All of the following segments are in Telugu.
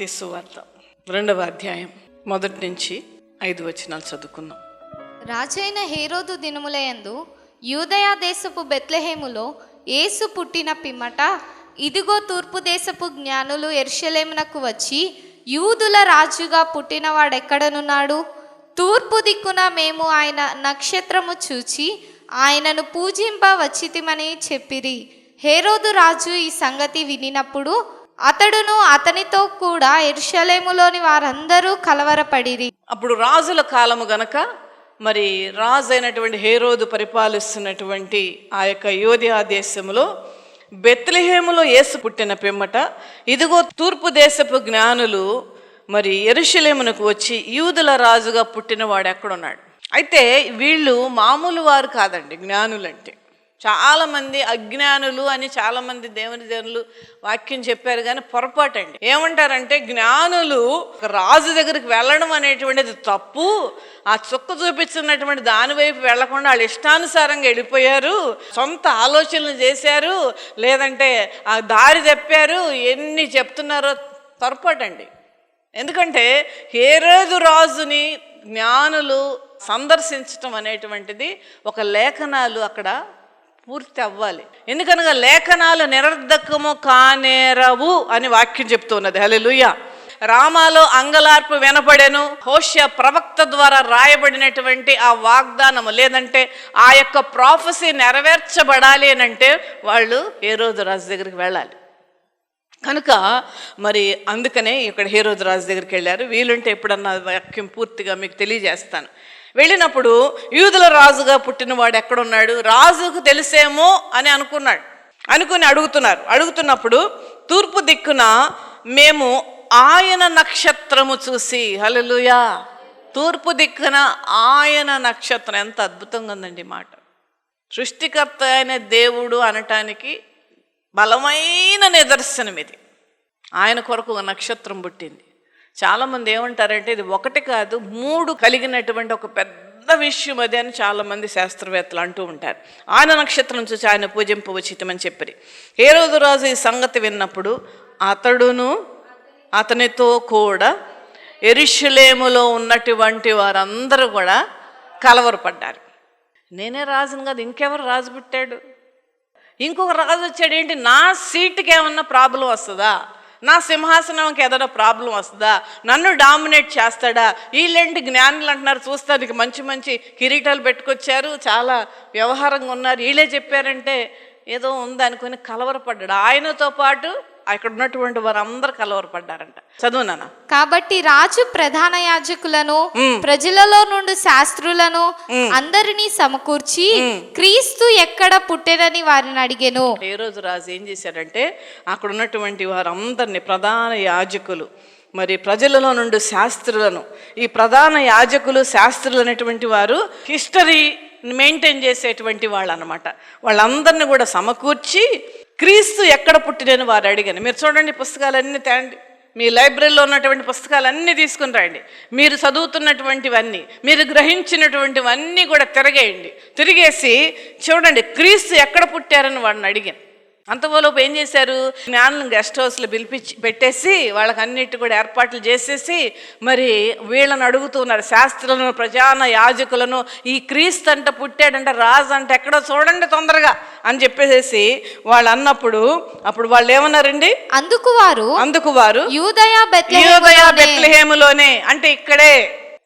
మత్తయి సువార్త 2వ అధ్యాయం 1 నుంచి 5 వచనాలు చదువుకుందాం. రాజైన హేరోదు దినములయందు యూదయ దేశపు బెత్లెహేములో యేసు పుట్టిన పిమ్మట, ఇదిగో తూర్పు దేశపు జ్ఞానులు యెరూషలేమునకు వచ్చి, యూదుల రాజుగా పుట్టినవాడెక్కడనున్నాడు? తూర్పు దిక్కున మేము ఆయన నక్షత్రము చూచి ఆయనను పూజింప వచ్చితిమని చెప్పిరి. హేరోదు రాజు ఈ సంగతి వినినప్పుడు అతడును అతనితో కూడా యెరూషలేములోని వారందరూ కలవరపడిరి. అప్పుడు రాజుల కాలము గనక మరి రాజు అయినటువంటి హేరోదు పరిపాలిస్తున్నటువంటి ఆ యొక్క యూదయ దేశంలో బెత్లెహేములో యేసు పుట్టిన పిమ్మట, ఇదిగో తూర్పు దేశపు జ్ఞానులు మరి యెరూషలేమునకు వచ్చి, యూదుల రాజుగా పుట్టినవాడు ఎక్కడున్నాడు? అయితే వీళ్ళు మామూలు వారు కాదండి. జ్ఞానులంటే చాలామంది అజ్ఞానులు అని చాలామంది దేవుని జనులు వాక్యం చెప్పారు, కానీ పొరపాటండి. ఏమంటారంటే జ్ఞానులు రాజు దగ్గరికి వెళ్ళడం అనేటువంటిది తప్పు, ఆ చుక్క చూపించినటువంటి దాని వైపు వెళ్లకుండా వాళ్ళు ఇష్టానుసారంగా వెళ్ళిపోయారు, సొంత ఆలోచనలు చేశారు, లేదంటే ఆ దారి తప్పారు, ఎన్ని చెప్తున్నారో పొరపాటండి. ఎందుకంటే హేరోదు రాజుని జ్ఞానులు సందర్శించటం అనేటువంటిది ఒక లేఖనాలు అక్కడ పూర్తి అవ్వాలి. ఎందుకనగా లేఖనాలు నిరర్ధకము కానేరవు అని వాక్యం చెప్తున్నది. హల్లెలూయా. రామాలో అంగలార్పు వినపడెను. హోషేయ ప్రవక్త ద్వారా రాయబడినటువంటి ఆ వాగ్దానము, లేదంటే ఆ యొక్క ప్రాఫెసీ నెరవేర్చబడాలి అని అంటే వాళ్ళు హేరోదు రాజు దగ్గరికి వెళ్ళాలి. కనుక మరి అందుకనే ఇక్కడ హేరోదు రాజు దగ్గరికి వెళ్ళారు. వీలుంటే ఎప్పుడన్నా వాక్యం పూర్తిగా మీకు తెలియజేస్తాను. వెళ్ళినప్పుడు యూదుల రాజుగా పుట్టినవాడు ఎక్కడున్నాడు? రాజుకు తెలిసేమో అని అనుకుని అడుగుతున్నప్పుడు తూర్పు దిక్కున మేము ఆయన నక్షత్రము చూసి, హల్లెలూయా, తూర్పు దిక్కున ఆయన నక్షత్రం. ఎంత అద్భుతంగా ఉందండి మాట. సృష్టికర్త అయిన దేవుడు అనటానికి బలమైన నిదర్శనం ఇది. ఆయన కొరకు ఒక నక్షత్రం పుట్టింది. చాలామంది ఏమంటారంటే ఇది ఒకటి కాదు 3 కలిగినటువంటి ఒక పెద్ద విషయం అది అని చాలామంది శాస్త్రవేత్తలు అంటూ ఉంటారు. ఆయన నక్షత్రం చూసి ఆయన పూజింపవచ్చితమని చెప్పి హేరోదు రాజు ఈ సంగతి విన్నప్పుడు అతడును అతనితో కూడా యెరూషలేములో ఉన్నటువంటి వారందరూ కూడా కలవరపడ్డారు. నేనే రాజును కాదు, ఇంకెవరు రాజు పుట్టాడు? ఇంకొక రాజు వచ్చాడు. ఏంటి, నా సీటుకి ఏమన్నా ప్రాబ్లం వస్తుందా? నా సింహాసనంకి ఏదైనా ప్రాబ్లం వస్తుందా? నన్ను డామినేట్ చేస్తాడా? వీళ్ళేంటి జ్ఞానులు అంటున్నారు, చూస్తానికి మంచి మంచి కిరీటాలు పెట్టుకొచ్చారు, చాలా వ్యవహారంగా ఉన్నారు, వీళ్ళే చెప్పారంటే ఏదో ఉందనుకుని కలవరపడ్డాడు. ఆయనతో పాటు అక్కడ ఉన్నటువంటి వారందరూ కలవరపడ్డారంట. చదువు నాన్న. కాబట్టి రాజు ప్రధాన యాజకులను ప్రజలలో నుండి శాస్త్రులను అందరినీ సమకూర్చి క్రీస్తు ఎక్కడ పుట్టెనని వారిని అడిగెను. ఏ రోజు రాజు ఏం చేశాడంటే అక్కడ ఉన్నటువంటి వారందరినీ, ప్రధాన యాజకులు మరి ప్రజలలో నుండి శాస్త్రులను, ఈ ప్రధాన యాజకులు శాస్త్రులు అనేటువంటి వారు హిస్టరీ మెయింటైన్ చేసేటువంటి వాళ్ళు అన్నమాట, వాళ్ళందరినీ కూడా సమకూర్చి క్రీస్తు ఎక్కడ పుట్టినని వారు అడిగాను. మీరు చూడండి, పుస్తకాలన్నీ తేండి, మీ లైబ్రరీలో ఉన్నటువంటి పుస్తకాలన్నీ తీసుకుని రండి, మీరు చదువుతున్నటువంటివన్నీ, మీరు గ్రహించినటువంటివన్నీ కూడా తిరిగేసి చూడండి క్రీస్తు ఎక్కడ పుట్టారని వాడిని అడిగాను. అంతలోపు ఏం చేశారు, జ్ఞానులను గెస్ట్ హౌస్లో పెట్టేసి వాళ్ళకి అన్నిటి కూడా ఏర్పాట్లు చేసేసి మరి వీళ్ళని అడుగుతున్నారు, శాస్త్రులను, ప్రధాన యాజకులను, ఈ క్రీస్తు అంట పుట్టాడంట, రాజు అంటే ఎక్కడో చూడండి తొందరగా అని చెప్పేసి వాళ్ళు అన్నప్పుడు అప్పుడు వాళ్ళు ఏమన్నారండి, అందుకు వారు యూదయ బెత్లెహేములోనే, అంటే ఇక్కడే.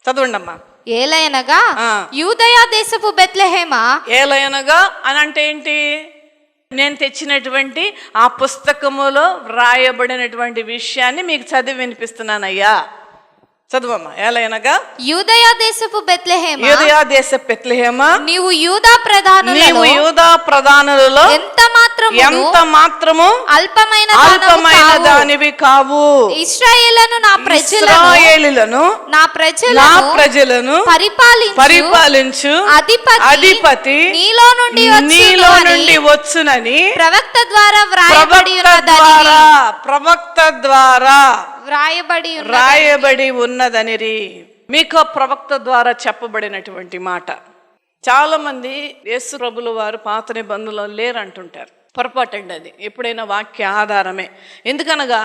చదవండి అమ్మా. ఏలయనగా యూదయ దేశపు బెత్లెహేమా. ఏలయనగా అని అంటే ఏంటి? నేను తెచ్చినటువంటి ఆ పుస్తకములో వ్రాయబడినటువంటి విషయాన్ని మీకు చదివి వినిపిస్తున్నానయ్యా. చదువమ్మా. ఏలయనగా యూదయ దేశపు బెత్లెహేమా, యూదయ దేశపు బెత్లెహేమా, నీవు యూదా ప్రధానులలో ఎంత మాత్రము అల్పమైన దానివి కావు. ఇశ్రాయేలును నా ప్రజలను పరిపాలించు అధిపతి నీలో నుండి వచ్చునని ప్రవక్త ద్వారా వ్రాయబడి ఉన్నదనిరి. మీకు ప్రవక్త ద్వారా చెప్పబడినటువంటి మాట. చాలా మంది యేసు ప్రభుల వారు పాత నిబంధనలో లేరంటుంటారు. పొరపాటండి అది. ఎప్పుడైనా వాక్య ఆధారమే. ఎందుకనగా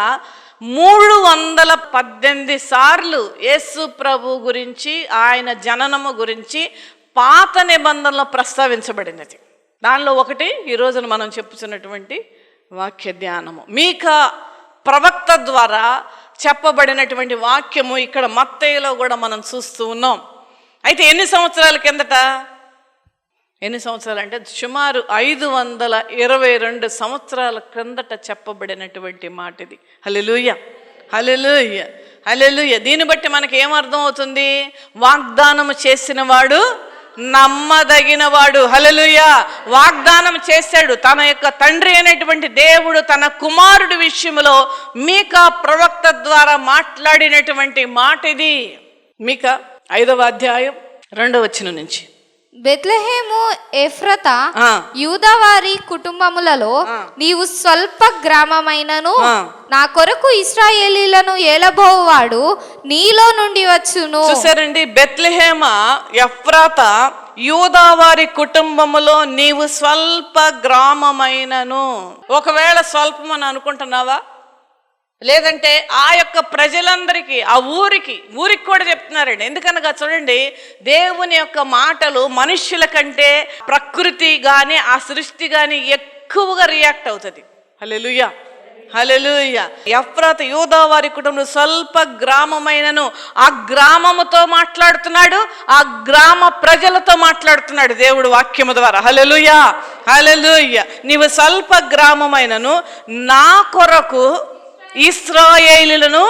318 సార్లు యేసు ప్రభు గురించి, ఆయన జననము గురించి పాత నిబంధనలో ప్రస్తావించబడినది. దానిలో ఒకటి ఈ రోజున మనం చెప్పుతున్నటువంటి వాక్య ధ్యానము. మీకా ప్రవక్త ద్వారా చెప్పబడినటువంటి వాక్యము ఇక్కడ మత్తయిలో కూడా మనం చూస్తూ ఉన్నాం. అయితే ఎన్ని సంవత్సరాల కిందట, ఎన్ని సంవత్సరాలు అంటే సుమారు 522 సంవత్సరాల క్రిందట చెప్పబడినటువంటి మాట ఇది. హల్లెలూయా, హల్లెలూయా, హల్లెలూయా. దీన్ని బట్టి మనకి ఏమర్థం అవుతుంది? వాగ్దానము చేసిన వాడు నమ్మదగిన వాడు. హల్లెలూయా. వాగ్దానం చేశాడు. తన యొక్క తండ్రి అయినటువంటి దేవుడు తన కుమారుడి విషయంలో మీకా ప్రవక్త ద్వారా మాట్లాడినటువంటి మాట ఇది. మీకా 5వ అధ్యాయం 2వ వచనం నుంచి. బెత్లెహేము ఎఫ్రతా యూదావారి కుటుంబములలో నీవు స్వల్ప గ్రామమైనను నా కొరకు ఇశ్రాయేలీలను ఏలబోవాడు నీలో నుండి వచ్చును. చూసారండి, బెత్లెహేమ ఎఫ్రాతా యూదావారి కుటుంబములో నీవు స్వల్ప గ్రామమైనను. ఒకవేళ స్వల్పం అని అనుకుంటున్నావా? లేదంటే ఆ యొక్క ప్రజలందరికీ, ఆ ఊరికి కూడా చెప్తున్నారండి. ఎందుకనగా చూడండి, దేవుని యొక్క మాటలు మనుష్యుల కంటే ప్రకృతి కానీ ఆ సృష్టి కానీ ఎక్కువగా రియాక్ట్ అవుతుంది. హల్లెలూయా, హల్లెలూయా. ఎఫ్రాతా యూదావారి కుటుంబం స్వల్ప గ్రామమైనను, ఆ గ్రామముతో మాట్లాడుతున్నాడు, ఆ గ్రామ ప్రజలతో మాట్లాడుతున్నాడు దేవుడు వాక్యము ద్వారా. హల్లెలూయా, హల్లెలూయా. నీవు స్వల్ప గ్రామమైనను నా కొరకు ఇశ్రాయేలులను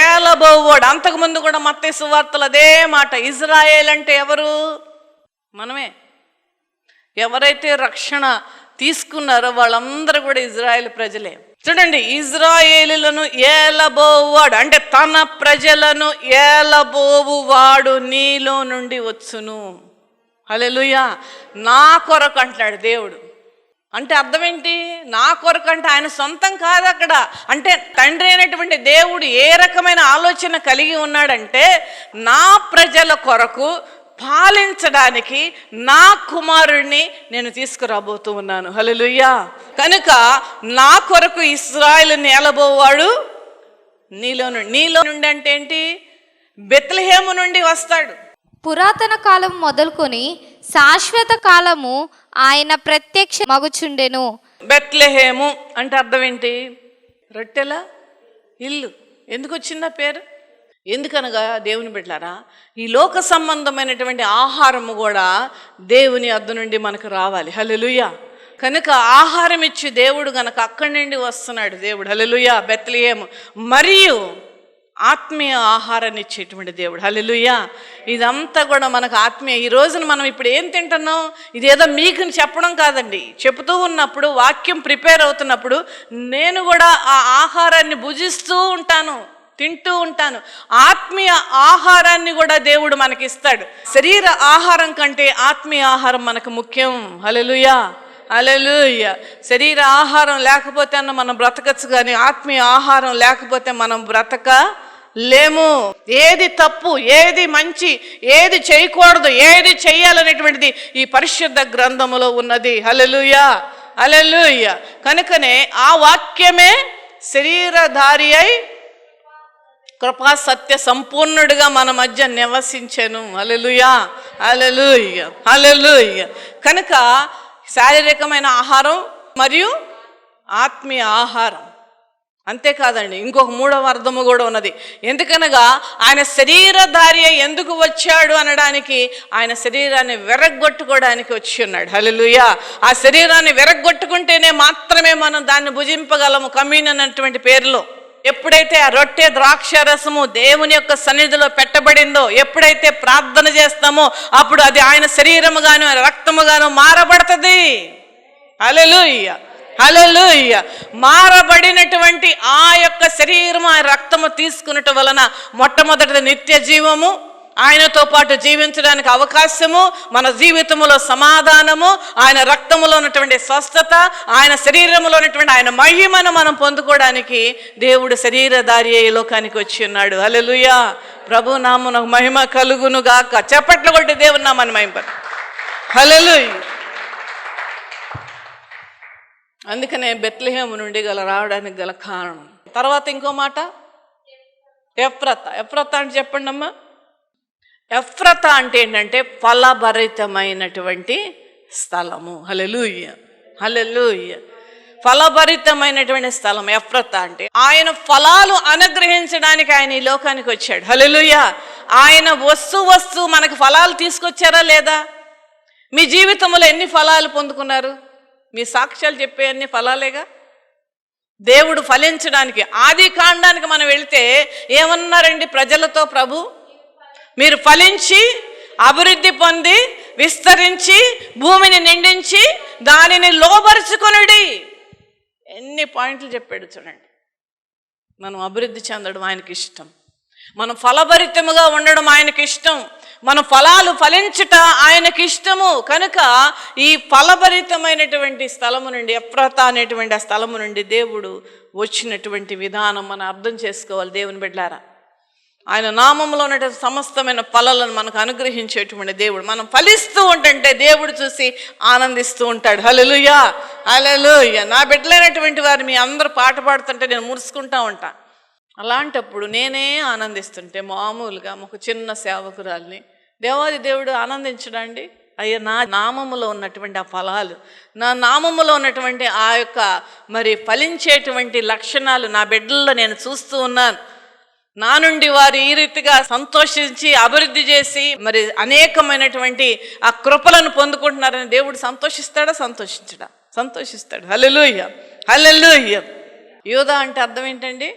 ఏలబోవాడు. అంతకుముందు కూడా మత్తయి సువార్తలు అదే మాట. ఇజ్రాయేల్ అంటే ఎవరు? మనమే. ఎవరైతే రక్షణ తీసుకున్నారో వాళ్ళందరూ కూడా ఇజ్రాయేల్ ప్రజలే. చూడండి, ఇజ్రాయేలులను ఏలబోవాడు అంటే తన ప్రజలను ఏలబోవువాడు నీలో నుండి వచ్చును. హల్లెలూయా. నా కొరకు అంటున్నాడు దేవుడు. అంటే అర్థం ఏంటి? నా కొరకు అంటే ఆయన సొంతం కాదు అక్కడ. అంటే తండ్రి అయినటువంటి దేవుడు ఏ రకమైన ఆలోచన కలిగి ఉన్నాడంటే, నా ప్రజల కొరకు పాలించడానికి నా కుమారుడిని నేను తీసుకురాబోతూ ఉన్నాను. హల్లెలూయా. కనుక నా కొరకు ఇశ్రాయేలుని ఏలబోవాడు నీలో నుండి అంటే ఏంటి? బెత్లెహేము నుండి వస్తాడు. పురాతన కాలం మొదలుకొని శాశ్వత కాలము ఆయన ప్రత్యక్ష మగుచుండెను. బెత్లెహేము అంటే అర్థం ఏంటి? రొట్టెల ఇల్లు. ఎందుకు వచ్చిందా పేరు? ఎందుకనగా దేవుని బిడ్డలారా, ఈ లోక సంబంధమైనటువంటి ఆహారము కూడా దేవుని అద్దు నుండి మనకు రావాలి. హల్లెలూయా. కనుక ఆహారం ఇచ్చి దేవుడు గనక అక్కడి నుండి వస్తున్నాడు దేవుడు. హల్లెలూయా. బెత్లెహేము మరియు ఆత్మీయ ఆహారాన్ని ఇచ్చేటువంటి దేవుడు. హల్లెలూయా. ఇదంతా కూడా మనకు ఆత్మీయ. ఈ రోజున మనం ఇప్పుడు ఏం తింటున్నాం? ఇదేదో మీకు చెప్పడం కాదండి. చెబుతూ ఉన్నప్పుడు, వాక్యం ప్రిపేర్ అవుతున్నప్పుడు నేను కూడా ఆ ఆహారాన్ని భుజిస్తూ ఉంటాను, తింటూ ఉంటాను. ఆత్మీయ ఆహారాన్ని కూడా దేవుడు మనకి ఇస్తాడు. శరీర ఆహారం కంటే ఆత్మీయ ఆహారం మనకు ముఖ్యం. హల్లెలూయా, హల్లెలూయా. శరీర ఆహారం లేకపోతే అన్న మనం బ్రతకచ్చు, కానీ ఆత్మీయ ఆహారం లేకపోతే మనం బ్రతకలేము. ఏది తప్పు, ఏది మంచి, ఏది చేయకూడదు, ఏది చెయ్యాలనేటువంటిది ఈ పరిశుద్ధ గ్రంథములో ఉన్నది. హల్లెలూయా, హల్లెలూయా. కనుకనే ఆ వాక్యమే శరీరధారి అయి కృపా సత్య సంపూర్ణుడిగా మన మధ్య నివసించెను. హల్లెలూయా, హల్లెలూయా, హల్లెలూయా. కనుక శారీరకమైన ఆహారం మరియు ఆత్మీయ ఆహారం. అంతేకాదండి, ఇంకొక 3వ అర్థము కూడా ఉన్నది. ఎందుకనగా ఆయన శరీరధారి ఎందుకు వచ్చాడు అనడానికి, ఆయన శరీరాన్ని విరగ్గొట్టుకోవడానికి వచ్చి ఉన్నాడు. హల్లెలూయా. ఆ శరీరాన్ని విరగ్గొట్టుకుంటేనే మాత్రమే మనం దాన్ని భుజింపగలము. కమ్యూనియన్ అన్నటువంటి పేరులో ఎప్పుడైతే ఆ రొట్టె ద్రాక్ష రసము దేవుని యొక్క సన్నిధిలో పెట్టబడిందో, ఎప్పుడైతే ప్రార్థన చేస్తామో అప్పుడు అది ఆయన శరీరముగాను ఆయన రక్తముగాను మారబడుతుంది. హల్లెలూయా, హల్లెలూయా. మారబడినటువంటి ఆ యొక్క శరీరము ఆయన రక్తము తీసుకున్నట వలన మొట్టమొదటి నిత్య జీవము, ఆయనతో పాటు జీవించడానికి అవకాశము, మన జీవితంలో సమాధానము, ఆయన రక్తములో ఉన్నటువంటి స్వస్థత, ఆయన శరీరంలో ఉన్నటువంటి ఆయన మహిమను మనం పొందుకోవడానికి దేవుడు శరీరధారి అయ్యే లోకానికి వచ్చి ఉన్నాడు. హల్లెలూయా. ప్రభు నామమునకు మహిమ కలుగును గాక. చప్పట్లు కొట్టి దేవుని నామాన్ని మహిమపరచు. హల్లెలూయా. అందుకనే బెత్లెహేము నుండి రావడానికి గల కారణం తర్వాత ఇంకో మాట ఎఫ్రత. ఎఫ్రత అంటే చెప్పండి అమ్మా. ఎఫ్రత అంటే ఏంటంటే ఫలభరితమైనటువంటి స్థలము. హల్లెలూయా, హల్లెలూయా. ఫలభరితమైనటువంటి స్థలం ఎఫ్రత అంటే. ఆయన ఫలాలు అనుగ్రహించడానికి ఆయన ఈ లోకానికి వచ్చాడు. హల్లెలూయా. ఆయన వస్తూ మనకు ఫలాలు తీసుకొచ్చారా లేదా? మీ జీవితంలో ఎన్ని ఫలాలు పొందుకున్నారు? మీ సాక్ష్యాలు చెప్పే అన్ని ఫలాలేగా. దేవుడు ఫలించడానికి ఆది కాండానికి మనం వెళితే ఏమన్నారండి ప్రజలతో ప్రభు? మీరు ఫలించి అభివృద్ధి పొంది విస్తరించి భూమిని నిండించి దానిని లోబరుచుకొనుడి. ఎన్ని పాయింట్లు చెప్పాడు చూడండి. మనం అభివృద్ధి చెందడం ఆయనకి ఇష్టం, మనం ఫలభరితముగా ఉండడం ఆయనకి ఇష్టం, మన ఫలాలు ఫలించుట ఆయనకి ఇష్టము. కనుక ఈ ఫలభరితమైనటువంటి స్థలము నుండి ఎఫ్రాతా అనేటువంటి ఆ స్థలము నుండి దేవుడు వచ్చినటువంటి విధానం మనం అర్థం చేసుకోవాలి. దేవుని బిడ్డలారా, ఆయన నామంలో ఉన్నటువంటి సమస్తమైన ఫలాలను మనకు అనుగ్రహించేటువంటి దేవుడు. మనం ఫలిస్తూ ఉంటుంటే దేవుడు చూసి ఆనందిస్తూ ఉంటాడు. హల్లెలూయా, హల్లెలూయా. నా బిడ్డలైనటువంటి వారు మీ అందరూ పాట పాడుతుంటే నేను మురుసుకుంటా ఉంటా. అలాంటప్పుడు నేనే ఆనందిస్తుంటే మామూలుగా ఒక చిన్న సేవకురాల్ని దేవాది దేవుడు ఆనందించడండి. అయ్యా, నా నామములో ఉన్నటువంటి ఆ ఫలాలు, నా నామములో ఉన్నటువంటి ఆ యొక్క మరి ఫలించేటువంటి లక్షణాలు నా బిడ్డల్లో నేను చూస్తూ ఉన్నాను. నా నుండి వారు ఈ రీతిగా సంతోషించి అభివృద్ధి చేసి మరి అనేకమైనటువంటి ఆ కృపలను పొందుకుంటున్నారని దేవుడు సంతోషిస్తాడా? సంతోషించడా? సంతోషిస్తాడు. హల్లెలూయా, హల్లెలూయా. యూదా అంటే అర్థం ఏంటండి?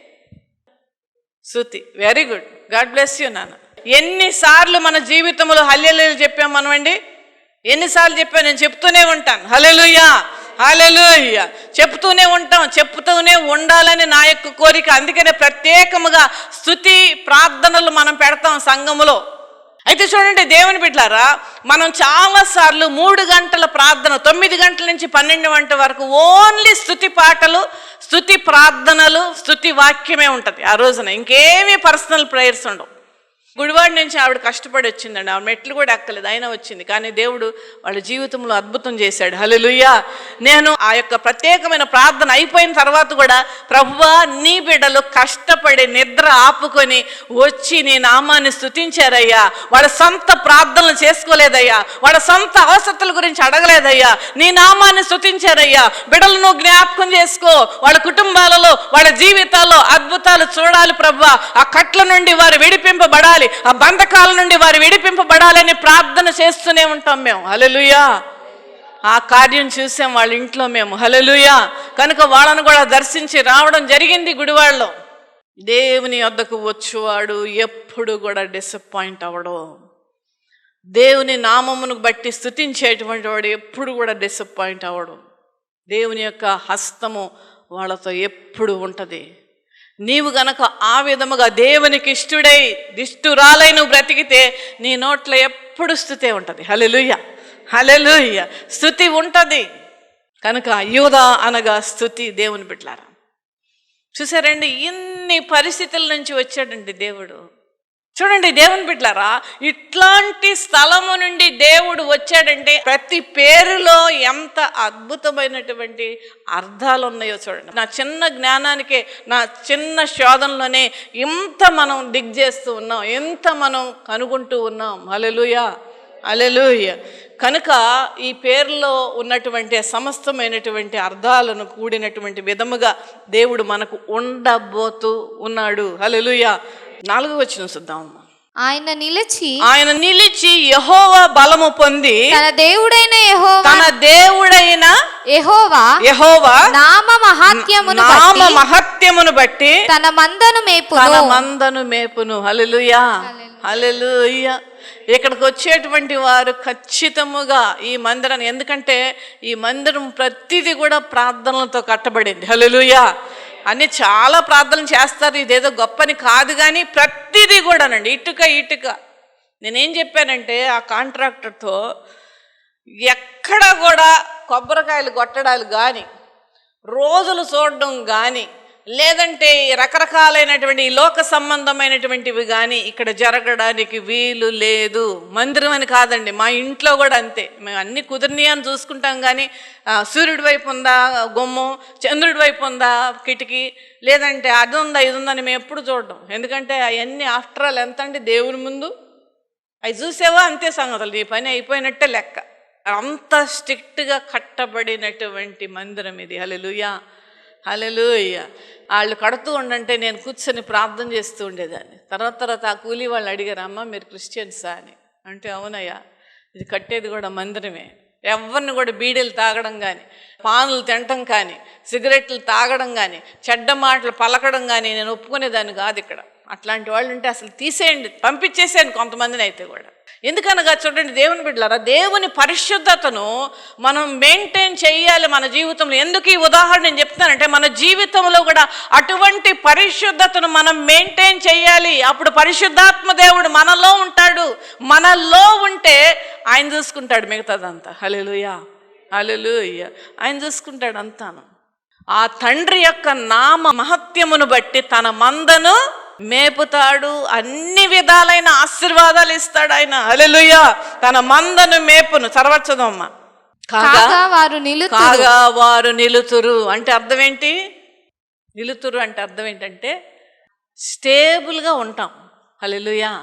స్తుతి. Very good. God bless you నాన్న. ఎన్నిసార్లు మన జీవితంలో హల్లెలూయా చెప్పాం మనం అండి? ఎన్నిసార్లు చెప్పాను? నేను చెప్తూనే ఉంటాను. హల్లెలూయా, హల్లెలూయా. చెప్తూనే ఉంటాం, చెప్తూనే ఉండాలని నా యొక్క కోరిక. అందుకనే ప్రత్యేకముగా స్తుతి ప్రార్థనలు మనం పెడతాం సంఘములో. అయితే చూడండి దేవుని బిడ్డలారా, మనం చాలాసార్లు 3 గంటల ప్రార్థన, 9 గంటల నుంచి 12 గంటల వరకు ఓన్లీ స్తుతి పాటలు, స్తుతి ప్రార్థనలు, స్తుతి వాక్యమే ఉంటుంది ఆ రోజున. ఇంకేమీ పర్సనల్ ప్రేయర్స్ ఉండవు. గుడివాడి నుంచి ఆవిడ కష్టపడి వచ్చిందండి, ఆవిడ మెట్లు కూడా ఎక్కలేదు, అయినా వచ్చింది. కానీ దేవుడు వాళ్ళ జీవితంలో అద్భుతం చేశాడు. హల్లెలూయా. నేను ఆ యొక్క ప్రత్యేకమైన ప్రార్థన అయిపోయిన తర్వాత కూడా, ప్రభువా నీ బిడ్డలు కష్టపడి నిద్ర ఆపుకొని వచ్చి నీ నామాన్ని స్తుతించారయ్యా. వాళ్ళ సొంత ప్రార్థనలు చేసుకోలేదయ్యా, వాళ్ళ సొంత అవసరతల గురించి అడగలేదయ్యా, నీ నామాన్ని స్తుతించారయ్యా. బిడ్డలను జ్ఞాపకం చేసుకో, వాళ్ళ కుటుంబాలలో వాళ్ళ జీవితాల్లో అద్భుతాలు చూడాలి ప్రభువా. ఆ కట్ల నుండి వారు విడిపింపబడాలి, ఆ బంధకాల నుండి వారు విడిపింపబడాలని ప్రార్థన చేస్తూనే ఉంటాం మేము. హల్లెలూయా. ఆ కార్యం చూసాం వాళ్ళ ఇంట్లో మేము. హల్లెలూయా. కనుక వాళ్ళను కూడా దర్శించి రావడం జరిగింది గుడివాడలో. దేవుని వద్దకు వచ్చేవాడు ఎప్పుడు కూడా డిసప్పాయింట్ అవ్వడు. దేవుని నామమును బట్టి స్తుతించేటువంటి వాడు ఎప్పుడు కూడా డిసప్పాయింట్ అవ్వడు. దేవుని యొక్క హస్తము వాళ్ళతో ఎప్పుడు ఉంటుంది. నీవు గనక ఆ విధముగా దేవునికి ఇష్టుడై దిష్టురాలై నువ్వు బ్రతికితే నీ నోట్లో ఎప్పుడు స్తుతే ఉంటుంది. హల్లెలూయా, హల్లెలూయా. స్తుతి ఉంటుంది. కనుక యూదా అనగా స్తుతి. దేవుని బిడ్డలారా, చూసారండి ఇన్ని పరిస్థితుల నుంచి వచ్చాడండి దేవుడు. చూడండి దేవుని బిడ్డలారా, ఇట్లాంటి స్థలము నుండి దేవుడు వచ్చాడంటే ప్రతి పేరులో ఎంత అద్భుతమైనటువంటి అర్థాలు ఉన్నాయో చూడండి. నా చిన్న జ్ఞానానికే, నా చిన్న శోధనలోనే ఎంత మనం దిగ్ చేస్తూ ఉన్నాం, ఎంత మనం కనుగొంటూ ఉన్నాం. హల్లెలూయా, హల్లెలూయా. కనుక ఈ పేరులో ఉన్నటువంటి సమస్తమైనటువంటి అర్థాలను కూడినటువంటి విధముగా దేవుడు మనకు ఉండబోతూ ఉన్నాడు. హల్లెలూయా. 4వ వచనం చూద్దాం. ఆయన నిలిచి యెహోవా బలము పొంది తన దేవుడైన యెహోవా నామ మహత్యమును బట్టి తన మందను మేపును. హల్లెలూయా, హల్లెలూయా. ఇక్కడికి వచ్చేటువంటి వారు ఖచ్చితముగా ఈ మందిరాన్ని, ఎందుకంటే ఈ మందిరం ప్రతిదీ కూడా ప్రార్థనలతో కట్టబడింది. హల్లెలూయా. అన్ని చాలా ప్రార్థనలు చేస్తారు, ఇదేదో గొప్పని కాదు, కానీ ప్రతిదీ కూడానండి ఇటుక. నేనేం చెప్పానంటే ఆ కాంట్రాక్టర్తో ఎక్కడ కూడా కొబ్బరికాయలు కొట్టడాలు కానీ, రోజులు చూడడం కానీ, లేదంటే ఈ రకరకాలైనటువంటి ఈ లోక సంబంధమైనటువంటివి కానీ ఇక్కడ జరగడానికి వీలు లేదు. మందిరం అని కాదండి, మా ఇంట్లో కూడా అంతే. మేము అన్ని కుదిరిని అని చూసుకుంటాం కానీ సూర్యుడి వైపు ఉందా గుమ్మం, చంద్రుడి వైపు ఉందా కిటికీ, లేదంటే అది ఉందా ఇది ఉందని మేము ఎప్పుడు చూడడం. ఎందుకంటే అవన్నీ ఆఫ్టర్ ఆల్ ఎంత అండి దేవుని ముందు అవి చూసేవా అంతే సంగతులు, నీ పని అయిపోయినట్టే లెక్క. అంత స్ట్రిక్ట్గా కట్టబడినటువంటి మందిరం ఇది. హల్లెలూయా, హల్లెలూయా. వాళ్ళు కడుతూ ఉండంటే నేను కూర్చొని ప్రార్థన చేస్తూ ఉండేదాన్ని. తర్వాత ఆ కూలీ వాళ్ళు అడిగారు, అమ్మ మీరు క్రిస్టియన్సా అని. అంటే అవునయ్యా, ఇది కట్టేది కూడా మందిరమే. ఎవరిని కూడా బీడీలు తాగడం కానీ, పానులు తినటం కానీ, సిగరెట్లు తాగడం కానీ, చెడ్డ మాటలు పలకడం కానీ నేను ఒప్పుకునేదాన్ని కాదు. ఇక్కడ అట్లాంటి వాళ్ళు ఉంటే అసలు తీసేయండి, పంపించేసేయండి కొంతమందిని అయితే కూడా. ఎందుకనగా చూడండి దేవుని బిడ్డలారా, దేవుని పరిశుద్ధతను మనం మెయింటైన్ చేయాలి మన జీవితంలో. ఎందుకు ఈ ఉదాహరణ నేను చెప్తానంటే, మన జీవితంలో కూడా అటువంటి పరిశుద్ధతను మనం మెయింటైన్ చేయాలి. అప్పుడు పరిశుద్ధాత్మ దేవుడు మనలో ఉంటాడు. మనలో ఉంటే ఆయన చూసుకుంటాడు మిగతాదంతా. హల్లెలూయా, హల్లెలూయా. ఆయన చూసుకుంటాడు అంతాను. ఆ తండ్రి యొక్క నామ మహత్యమును బట్టి తన మందను మేపుతాడు, అన్ని విధాలైన ఆశీర్వాదాలు ఇస్తాడు ఆయన. హల్లెలూయా. తన మందను మేపును. చదవచ్చదమ్మా. కాగా వారు నిలుతురు అంటే అర్థం ఏంటి? నిలుతురు అంటే అర్థం ఏంటంటే స్టేబుల్గా ఉంటాం. హల్లెలూయా.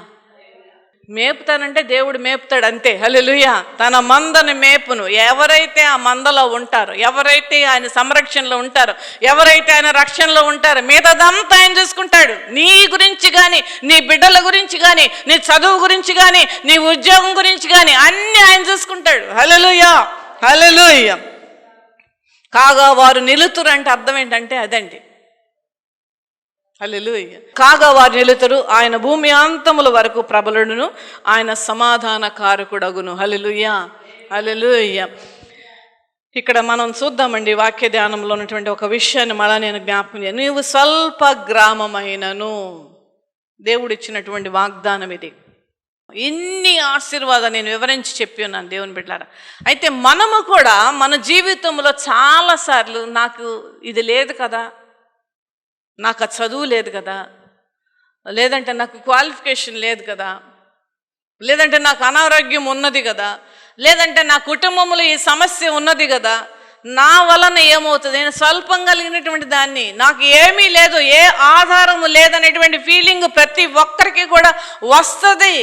మేపుతానంటే దేవుడు మేపుతాడు అంతే. హల్లెలూయా. తన మందను మేపును. ఎవరైతే ఆ మందలో ఉంటారో, ఎవరైతే ఆయన సంరక్షణలో ఉంటారో, ఎవరైతే ఆయన రక్షణలో ఉంటారో మిగతాదంతా ఆయన చూసుకుంటాడు. నీ గురించి కానీ, నీ బిడ్డల గురించి కానీ, నీ చదువు గురించి కానీ, నీ ఉద్యోగం గురించి కానీ అన్నీ ఆయన చూసుకుంటాడు. హల్లెలూయా, హల్లెలూయా. కాగా వారు నిలుతురు అంటే అర్థం ఏంటంటే అదండి. హల్లెలూయా. కాగా వారు నిలుతురు, ఆయన భూమి అంతముల వరకు ప్రబలుడును, ఆయన సమాధాన కారకుడగును. హల్లెలూయా, హల్లెలూయా. ఇక్కడ మనం చూద్దామండి వాక్య ధ్యానంలో ఉన్నటువంటి ఒక విషయాన్ని మళ్ళా నేను జ్ఞాపకం చేయాలి. నీవు స్వల్ప గ్రామమైనను, దేవుడు ఇచ్చినటువంటి వాగ్దానం ఇది. ఇన్ని ఆశీర్వాదాలు నేను వివరించి చెప్పి ఉన్నాను దేవుని బిడ్డలారా. అయితే మనము కూడా మన జీవితంలో చాలాసార్లు నాకు ఇది లేదు కదా, నాకు ఆ చదువు లేదు కదా, లేదంటే నాకు క్వాలిఫికేషన్ లేదు కదా, లేదంటే నాకు అనారోగ్యం ఉన్నది కదా, లేదంటే నా కుటుంబంలో ఈ సమస్య ఉన్నది కదా, నా వలన ఏమవుతుంది, నేను స్వల్పం కలిగినటువంటి దాన్ని, నాకు ఏమీ లేదు, ఏ ఆధారము లేదనేటువంటి ఫీలింగ్ ప్రతి ఒక్కరికి కూడా వస్తుంది.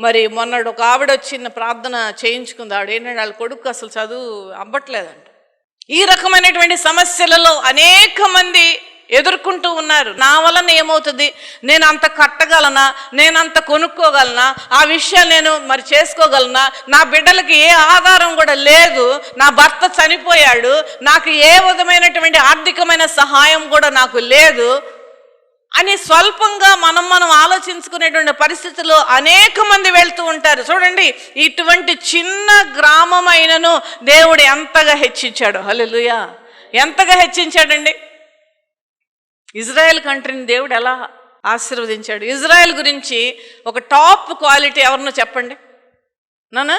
మరి మొన్నడు ఒక ఆవిడ వచ్చిన ప్రార్థన చేయించుకుంది. ఆవిడ ఏంటంటే వాళ్ళ కొడుకు అసలు చదువు అవ్వట్లేదంట. ఈ రకమైనటువంటి సమస్యలలో అనేక మంది ఎదుర్కొంటూ ఉన్నారు. నా వలన ఏమవుతుంది, నేను అంత కట్టగలనా, నేను అంత కొనుక్కోగలనా, ఆ విషయాలు నేను మరి చేసుకోగలనా, నా బిడ్డలకి ఏ ఆధారం కూడా లేదు, నా భర్త చనిపోయాడు, నాకు ఏ విధమైనటువంటి ఆర్థికమైన సహాయం కూడా నాకు లేదు అని స్వల్పంగా మనం ఆలోచించుకునేటువంటి పరిస్థితుల్లో అనేక మంది వెళ్తూ ఉంటారు. చూడండి, ఇటువంటి చిన్న గ్రామమైనను దేవుడు ఎంతగా హెచ్చించాడు. హల్లెలూయా. ఎంతగా హెచ్చించాడండి. ఇజ్రాయెల్ కంట్రీని దేవుడు ఎలా ఆశీర్వదించాడు. ఇజ్రాయెల్ గురించి ఒక టాప్ క్వాలిటీ ఎవరినో చెప్పండి నానా.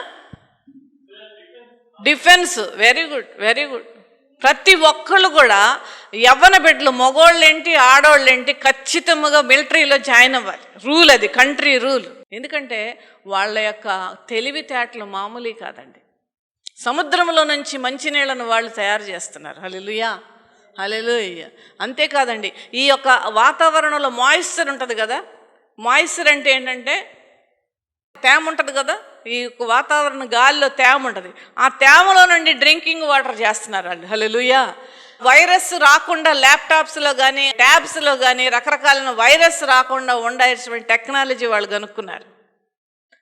Defence. Very good, very good. ప్రతి ఒక్కళ్ళు కూడా యవ్వన బిడ్డలు, మగోళ్ళేంటి ఆడవాళ్ళేంటి ఖచ్చితంగా మిలిటరీలో జాయిన్ అవ్వాలి. రూల్ అది, కంట్రీ రూల్. ఎందుకంటే వాళ్ళ యొక్క తెలివితేటలు మామూలు కాదండి. సముద్రంలో నుంచి మంచినీళ్ళను వాళ్ళు తయారు చేస్తున్నారు. హల్లెలూయా, హల్లెలూయా. అంతేకాదండి, ఈ యొక్క వాతావరణంలో మాయిశ్చర్ ఉంటుంది కదా. మాయిశ్చర్ అంటే ఏంటంటే తేమ ఉంటుంది కదా. ఈ వాతావరణ గాలిలో తేమ ఉంటుంది. ఆ తేమలో నుండి డ్రింకింగ్ వాటర్ చేస్తున్నారు వాళ్ళు. హల్లెలూయా. వైరస్ రాకుండా ల్యాప్టాప్స్లో కానీ ట్యాబ్స్లో కానీ రకరకాలైన వైరస్ రాకుండా ఉండాల్సిన టెక్నాలజీ వాళ్ళు కనుక్కున్నారు.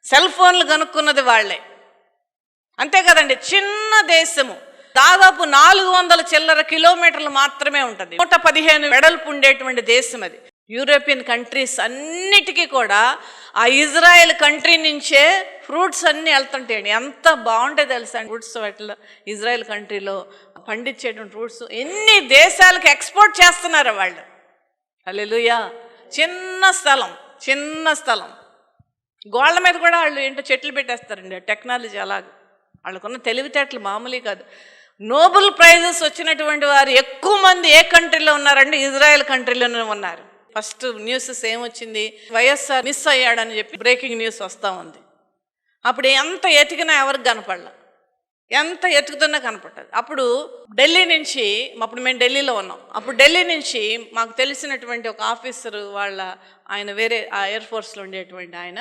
సెల్ ఫోన్లు కనుక్కున్నది వాళ్ళే. అంతే కదండి. చిన్న దేశము, దాదాపు 400 చిల్లర కిలోమీటర్లు మాత్రమే ఉంటుంది. 115 వెడల్పు ఉండేటువంటి దేశం అది. యూరోపియన్ కంట్రీస్ అన్నిటికీ కూడా ఆ ఇజ్రాయెల్ కంట్రీ నుంచే ఫ్రూట్స్ అన్నీ వెళ్తుంటాయండి. ఎంత బాగుంటాయి తెలుసా ఫ్రూట్స్ వాటిలో. ఇజ్రాయెల్ కంట్రీలో పండించేటువంటి ఫ్రూట్స్ ఎన్ని దేశాలకు ఎక్స్పోర్ట్ చేస్తున్నారు వాళ్ళు. హల్లెలూయా. చిన్న స్థలం, చిన్న స్థలం. గోళ్ళ మీద కూడా వాళ్ళు ఏంటో చెట్లు పెట్టేస్తారండి. టెక్నాలజీ అలాగే. వాళ్ళకున్న తెలివితేటలు మామూలు కాదు. నోబెల్ ప్రైజెస్ వచ్చినటువంటి వారు ఎక్కువ మంది ఏ కంట్రీలో ఉన్నారంటే ఇజ్రాయెల్ కంట్రీలోనే ఉన్నారు. ఫస్ట్ న్యూసెస్ ఏమొచ్చింది, వైఎస్ఆర్ మిస్ అయ్యాడని చెప్పి బ్రేకింగ్ న్యూస్ వస్తూ ఉంది. అప్పుడు ఎంత ఎతికినా ఎవరికి కనపడలా, ఎంత ఎతుకుతున్నా కనపడ్డది. అప్పుడు ఢిల్లీ నుంచి, అప్పుడు మేము ఢిల్లీలో ఉన్నాం, అప్పుడు ఢిల్లీ నుంచి మాకు తెలిసినటువంటి ఒక ఆఫీసరు ఆయన వేరే ఆ ఎయిర్ ఫోర్స్లో ఉండేటువంటి ఆయన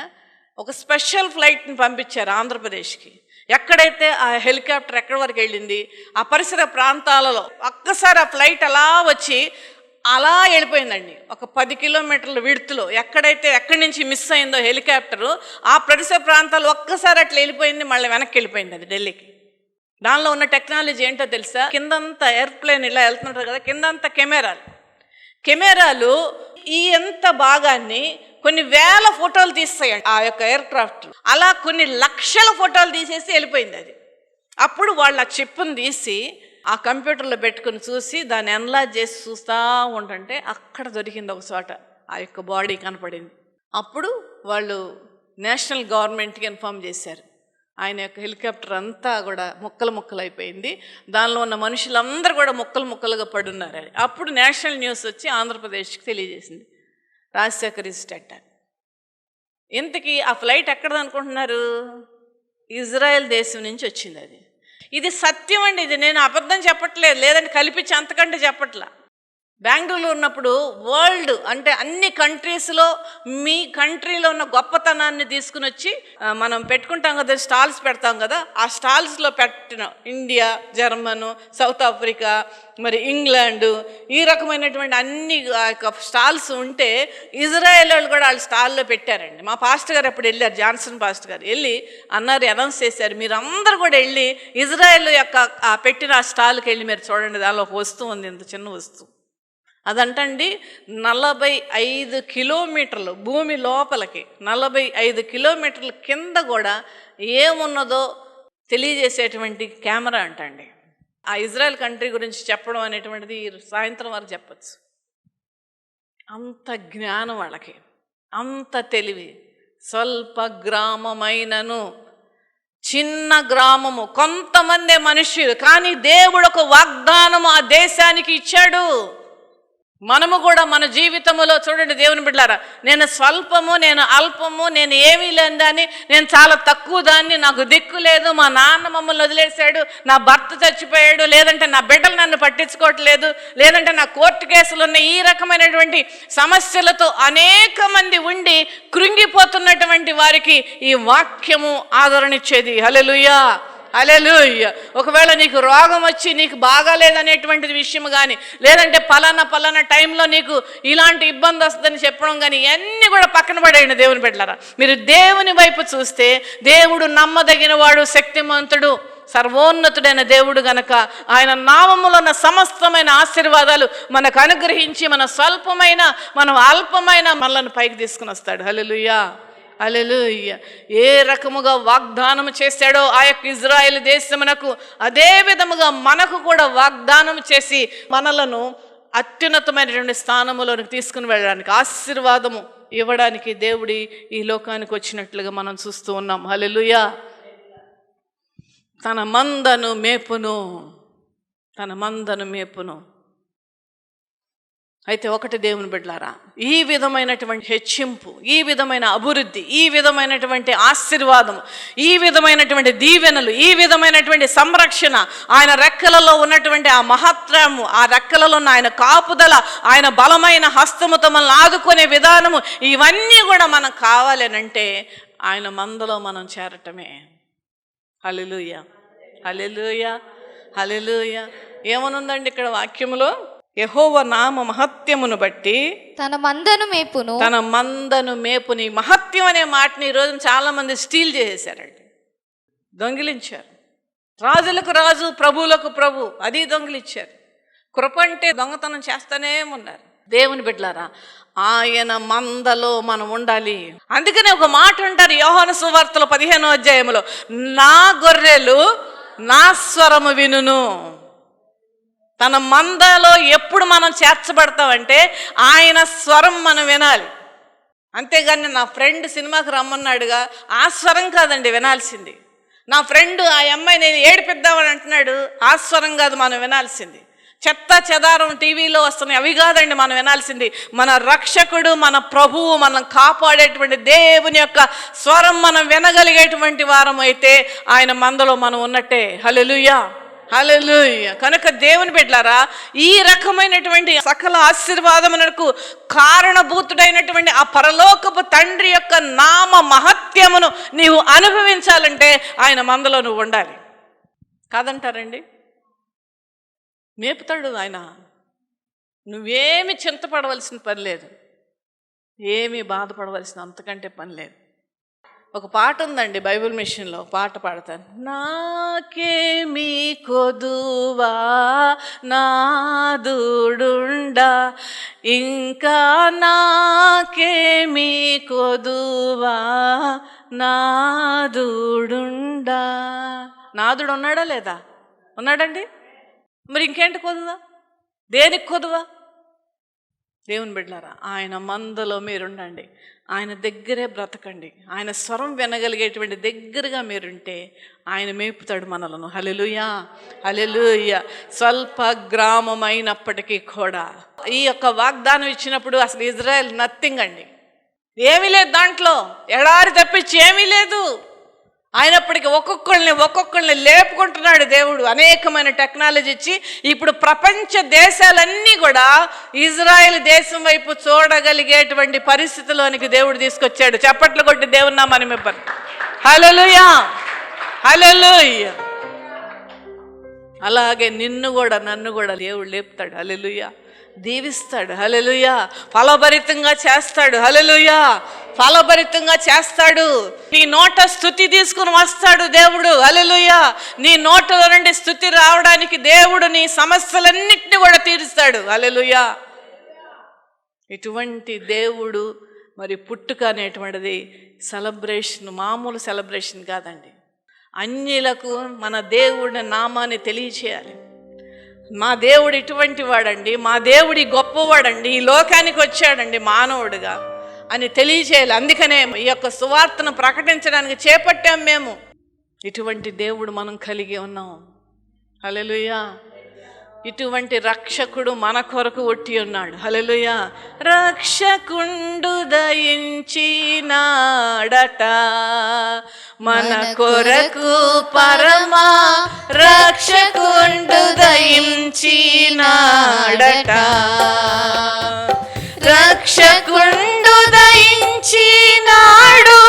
ఒక స్పెషల్ ఫ్లైట్ని పంపించారు ఆంధ్రప్రదేశ్కి. ఎక్కడైతే ఆ హెలికాప్టర్ ఎక్కడి వరకు వెళ్ళింది, ఆ పరిసర ప్రాంతాలలో ఒక్కసారి ఆ ఫ్లైట్ అలా వచ్చి అలా వెళ్ళిపోయిందండి. ఒక 10 కిలోమీటర్ల విడుతులో ఎక్కడి నుంచి మిస్ అయిందో హెలికాప్టరు, ఆ పరిసర ప్రాంతాలు ఒక్కసారి అట్లా వెళ్ళిపోయింది, మళ్ళీ వెనక్కి వెళ్ళిపోయింది అది ఢిల్లీకి. దానిలో ఉన్న టెక్నాలజీ ఏంటో తెలుసా, కిందంతా ఎయిర్ప్లేన్ ఇలా వెళ్తుంటారు కదా, కిందంతా కెమెరాలు ఈ ఎంత భాగాన్ని కొన్ని వేల ఫోటోలు తీస్తాయండి ఆ యొక్క ఎయిర్ క్రాఫ్ట్. అలా కొన్ని లక్షల ఫోటోలు తీసేసి వెళ్ళిపోయింది అది. అప్పుడు వాళ్ళు ఆ చిప్పును తీసి ఆ కంప్యూటర్లో పెట్టుకుని చూసి దాన్ని ఎనలైజ్ చేసి చూస్తూ ఉంటుంటే అక్కడ దొరికింది ఒక చోట ఆ యొక్క బాడీ కనపడింది. అప్పుడు వాళ్ళు నేషనల్ గవర్నమెంట్కి ఇన్ఫామ్ చేశారు. ఆయన యొక్క హెలికాప్టర్ అంతా కూడా ముక్కలు అయిపోయింది, దానిలో ఉన్న మనుషులందరూ కూడా ముక్కలుగా పడున్నారు. అప్పుడు నేషనల్ న్యూస్ వచ్చి ఆంధ్రప్రదేశ్కి తెలియజేసింది, రాజశేఖర్ ఇస్ డెడ్ అని. ఇంతకీ ఆ ఫ్లైట్ ఎక్కడది అనుకుంటున్నారు, ఇజ్రాయెల్ దేశం నుంచి వచ్చింది అది. ఇది సత్యం అండి, ఇది నేను అబద్ధం చెప్పట్లేదు, లేదంటే కల్పించి అంతకంటే చెప్పట్లా. బెంగళూరులో ఉన్నప్పుడు వరల్డ్ అంటే అన్ని కంట్రీస్లో మీ కంట్రీలో ఉన్న గొప్పతనాన్ని తీసుకుని వచ్చి మనం పెట్టుకుంటాం కదా, స్టాల్స్ పెడతాం కదా, ఆ స్టాల్స్లో పెట్టిన ఇండియా, జర్మను, సౌత్ ఆఫ్రికా, మరి ఇంగ్లాండు, ఈ రకమైనటువంటి అన్ని స్టాల్స్ ఉంటే ఇజ్రాయెల్ వాళ్ళు కూడా వాళ్ళ స్టాల్లో పెట్టారండి. మా పాస్టర్ గారు అప్పుడు వెళ్ళారు, జాన్సన్ పాస్టర్ గారు వెళ్ళి అన్నారు, అనౌన్స్ చేశారు, మీరు అందరూ కూడా వెళ్ళి ఇజ్రాయెల్ యొక్క పెట్టిన ఆ స్టాల్కి వెళ్ళి మీరు చూడండి, దానిలో ఒక వస్తువు ఉంది, ఇంత చిన్న వస్తువు. అదంటండి 45 కిలోమీటర్లు భూమి లోపలికి, 45 కిలోమీటర్ల కింద కూడా ఏమున్నదో తెలియజేసేటువంటి కెమెరా అంటండి. ఆ ఇజ్రాయెల్ కంట్రీ గురించి చెప్పడం అనేటువంటిది సాయంత్రం వరకు చెప్పచ్చు. అంత జ్ఞానం వాళ్ళకి, అంత తెలివి. స్వల్ప గ్రామమైనను, చిన్న గ్రామము, కొంతమంది మనుష్యులు, కానీ దేవుడు ఒక వాగ్దానము ఆ దేశానికి ఇచ్చాడు. మనము కూడా మన జీవితంలో చూడండి దేవుని బిడ్డలారా, నేను స్వల్పము, నేను అల్పము, నేను ఏమీ లేని దాన్ని, నేను చాలా తక్కువ దాన్ని, నాకు దిక్కు లేదు, మా నాన్న మమ్మల్ని వదిలేశాడు, నా భర్త చచ్చిపోయాడు, లేదంటే నా బిడ్డలు నన్ను పట్టించుకోవట్లేదు, లేదంటే నా కోర్టు కేసులు ఉన్న ఈ రకమైనటువంటి సమస్యలతో అనేక మంది ఉండి కృంగిపోతున్నటువంటి వారికి ఈ వాక్యము ఆదరణిచ్చేది. హల్లెలూయా, హల్లెలూయా. ఒకవేళ నీకు రోగం వచ్చి నీకు బాగాలేదనేటువంటి విషయం కానీ, లేదంటే పలానా టైంలో నీకు ఇలాంటి ఇబ్బంది వస్తుందని చెప్పడం కానీ, ఇవన్నీ కూడా పక్కన పడేయండి దేవుని బిడ్డలారా. మీరు దేవుని వైపు చూస్తే దేవుడు నమ్మదగిన వాడు, శక్తిమంతుడు, సర్వోన్నతుడైన దేవుడు గనక ఆయన నామములో ఉన్న సమస్తమైన ఆశీర్వాదాలు మనకు అనుగ్రహించి మన స్వల్పమైన, మనం అల్పమైన మనల్ని పైకి తీసుకుని వస్తాడు. హల్లెలూయా, హల్లెలూయా. ఏ రకముగా వాగ్దానం చేశాడో ఆ యొక్క ఇజ్రాయెల్ దేశమునకు, అదే విధముగా మనకు కూడా వాగ్దానం చేసి మనలను అత్యున్నతమైనటువంటి స్థానములోనికి తీసుకుని వెళ్ళడానికి, ఆశీర్వాదము ఇవ్వడానికి దేవుడి ఈ లోకానికి వచ్చినట్లుగా మనం చూస్తూ ఉన్నాం. హల్లెలూయా. తన మందను మేపును. అయితే ఒకటి దేవుని బిడ్డలారా, ఈ విధమైనటువంటి హెచ్చింపు, ఈ విధమైన అభివృద్ధి, ఈ విధమైనటువంటి ఆశీర్వాదము, ఈ విధమైనటువంటి దీవెనలు, ఈ విధమైనటువంటి సంరక్షణ, ఆయన రెక్కలలో ఉన్నటువంటి ఆ మహత్రము, ఆ రెక్కలలో ఉన్న ఆయన కాపుదల, ఆయన బలమైన హస్తముతో మనల్ని ఆదుకునే విధానము, ఇవన్నీ కూడా మనకు కావాలనంటే ఆయన మందలో మనం చేరటమే. హల్లెలూయా, హల్లెలూయా, హల్లెలూయా. ఏమనుందండి ఇక్కడ వాక్యములో, యెహోవా నామ మహత్యమును బట్టి తన మందను మేపును. ఈ మహత్యం అనే మాటని ఈరోజు చాలా మంది స్టీల్ చేసేసారండి, దొంగిలించారు. రాజులకు రాజు, ప్రభువులకు ప్రభు, అది దొంగిలించారు. కృప అంటే దొంగతనం చేస్తూనే ఉన్నారు. దేవుని బిడ్డలారా, ఆయన మందలో మనం ఉండాలి. అందుకనే ఒక మాట అంటారు యోహాను సువార్తలో 15వ అధ్యాయంలో, నా గొర్రెలు నా స్వరము వినును. తన మందలో ఎప్పుడు మనం చేర్చబడతామంటే ఆయన స్వరం మనం వినాలి. అంతేగాని నా ఫ్రెండ్ సినిమాకి రమ్మన్నాడుగా, ఆ స్వరం కాదండి వినాల్సింది. నా ఫ్రెండ్ ఆ అమ్మాయి నేను ఏడిపిద్దామని అంటున్నాడు, ఆ స్వరం కాదు మనం వినాల్సింది. చెత్త చెదారం టీవీలో వస్తున్నాయి, అవి కాదండి మనం వినాల్సింది. మన రక్షకుడు, మన ప్రభువు, మనం కాపాడేటువంటి దేవుని యొక్క స్వరం మనం వినగలిగేటువంటి వారం అయితే ఆయన మందలో మనం ఉన్నట్టే. హల్లెలూయా, హల్లెలూయా. కనుక దేవుని బిడ్డలారా, ఈ రకమైనటువంటి సకల ఆశీర్వాదమునకు కారణభూతుడైనటువంటి ఆ పరలోకపు తండ్రి యొక్క నామ మహత్యమును నీవు అనుభవించాలంటే ఆయన మందలో నువ్వు ఉండాలి. కాదంటారండి? మేపుతాడు ఆయన. నువ్వేమి చింతపడవలసిన పని లేదు, ఏమీ బాధపడవలసిన అంతకంటే పని లేదు. ఒక పాట ఉందండి బైబిల్ మిషన్లో, పాట పాడతాను. నాకేమీ కొదువా నాదుడుండా, ఇంకా నాకేమీ కొదువా నాదుడుండా. నాదుడు ఉన్నాడా లేదా? ఉన్నాడండి. మరి ఇంకేంటి కొదువా? దేనికి కొదువా? దేవుని బిడ్డలారా, ఆయన మందలో మీరుండండి, ఆయన దగ్గరే బ్రతకండి, ఆయన స్వరం వినగలిగేటువంటి దగ్గరగా మీరుంటే ఆయన మేపుతాడు మనలను. హల్లెలూయా, హల్లెలూయా. స్వల్ప గ్రామం అయినప్పటికీ కూడా ఈ యొక్క వాగ్దానం ఇచ్చినప్పుడు అసలు ఇజ్రాయెల్ నథింగ్ అండి, ఏమీ లేదు దాంట్లో, ఎడారి తప్పించి ఏమీ లేదు. అయినప్పటికీ ఒక్కొక్కళ్ళని లేపుకుంటున్నాడు దేవుడు. అనేకమైన టెక్నాలజీ ఇచ్చి ఇప్పుడు ప్రపంచ దేశాలన్నీ కూడా ఇజ్రాయెల్ దేశం వైపు చూడగలిగేటువంటి పరిస్థితిలోనికి దేవుడు తీసుకొచ్చాడు. చప్పట్లు కొట్టి దేవుని నామమున మెప్పారు. హల్లెలూయా, హల్లెలూయా. అలాగే నిన్ను కూడా నన్ను కూడా దేవుడు లేపుతాడు. హల్లెలూయా. దీవిస్తాడు. హల్లెలూయా. ఫలభరితంగా చేస్తాడు. హల్లెలూయా. ఫలభరితంగా చేస్తాడు. నీ నోట స్తుతి తీసుకుని వస్తాడు దేవుడు. హల్లెలూయా. నీ నోటలో నుండి స్తుతి రావడానికి దేవుడు నీ సమస్యలన్నిటిని కూడా తీరుస్తాడు. హల్లెలూయా. ఇటువంటి దేవుడు మరి పుట్టుక అనేటువంటిది సెలబ్రేషన్, మామూలు సెలబ్రేషన్ కాదండి. అన్యులకు మన దేవుడి నామాన్ని తెలియచేయాలి. మా దేవుడు ఇటువంటి వాడండి, మా దేవుడి గొప్పవాడండి, ఈ లోకానికి వచ్చాడండి మానవుడిగా అని తెలియచేయాలి. అందుకనే ఈ యొక్క సువార్తను ప్రకటించడానికి చేపట్టాం మేము. ఇటువంటి దేవుడు మనం కలిగి ఉన్నాం. హల్లెలూయా. ఇటువంటి రక్షకుడు మన కొరకు ఒట్టి ఉన్నాడు. హల్లెలూయా. రక్షకుండు దయించినాడట మన కొరకు, పరమా రక్షకుండు దయించినాడట. రక్షకుండు దయించినాడు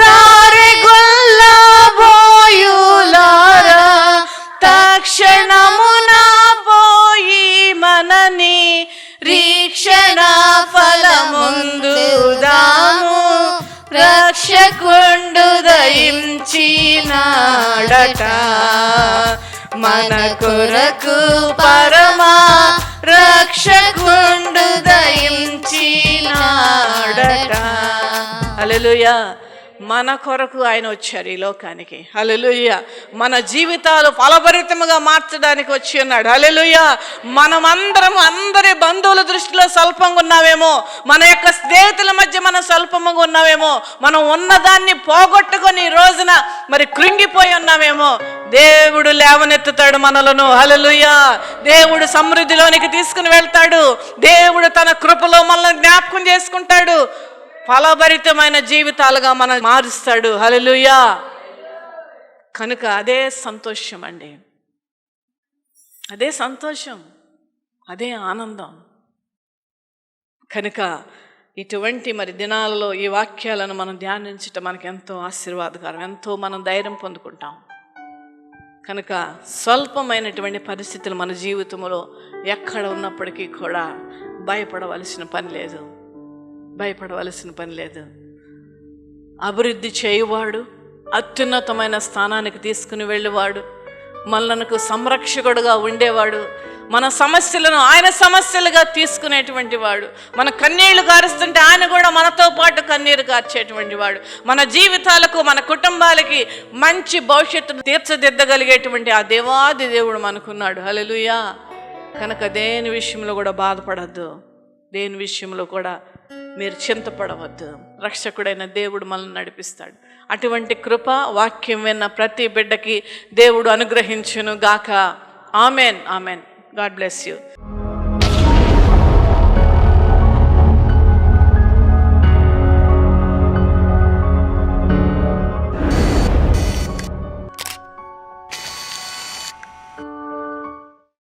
రారెగొల్ల బోయులారా, తక్షణమున పోయి మనని రీక్షణ ఫలముందు దాము. రక్షకుండు దయించినాడట మన కొరకు, పరమా రక్షకుండు దయించినాడట. హల్లెలూయా. మన కొరకు ఆయన వచ్చారు ఈ లోకానికి. హల్లెలూయా. మన జీవితాలు ఫలభరితముగా మార్చడానికి వచ్చి ఉన్నాడు. హల్లెలూయా. మనమందరం అందరి బంధువుల దృష్టిలో స్వల్పంగా ఉన్నావేమో, మన యొక్క స్నేహితుల మధ్య మనం స్వల్పంగా ఉన్నావేమో, మనం ఉన్నదాన్ని పోగొట్టుకొని ఈ రోజున మరి కృంగిపోయి ఉన్నామేమో. దేవుడు లేవనెత్తుతాడు మనలను. హల్లెలూయా. దేవుడు సమృద్ధిలోనికి తీసుకుని వెళ్తాడు. దేవుడు తన కృపలో మనల్ని జ్ఞాపకం చేసుకుంటాడు. ఫలభరితమైన జీవితాలుగా మనం మారుస్తాడు. హల్లెలూయా. కనుక అదే సంతోషం అండి, అదే సంతోషం, అదే ఆనందం. కనుక ఇటువంటి మరి దినాలలో ఈ వాక్యాలను మనం ధ్యానించటం మనకు ఎంతో ఆశీర్వాదకరం, ఎంతో మనం ధైర్యం పొందుకుంటాం. కనుక స్వల్పమైనటువంటి పరిస్థితులు మన జీవితంలో ఎక్కడ ఉన్నప్పటికీ కూడా భయపడవలసిన పని లేదు, భయపడవలసిన పని లేదు. అభివృద్ధి చేయువాడు, అత్యున్నతమైన స్థానానికి తీసుకుని వెళ్ళేవాడు, మనకు సంరక్షకుడుగా ఉండేవాడు, మన సమస్యలను ఆయన సమస్యలుగా తీసుకునేటువంటి వాడు, మన కన్నీళ్లు కారుస్తుంటే ఆయన కూడా మనతో పాటు కన్నీరు కార్చేటువంటి వాడు, మన జీవితాలకు మన కుటుంబాలకి మంచి భవిష్యత్తును తీర్చిదిద్దగలిగేటువంటి ఆ దేవాది దేవుడు మనకున్నాడు. హల్లెలూయా. కనుక దేని విషయంలో కూడా బాధపడద్దు, దేని విషయంలో కూడా మీరు చింతపడవద్దు. రక్షకుడైన దేవుడు మనల్ని నడిపిస్తాడు. అటువంటి కృప వాక్యం విన్న ప్రతి బిడ్డకి దేవుడు అనుగ్రహించును గాక. Amen. Amen. God bless you.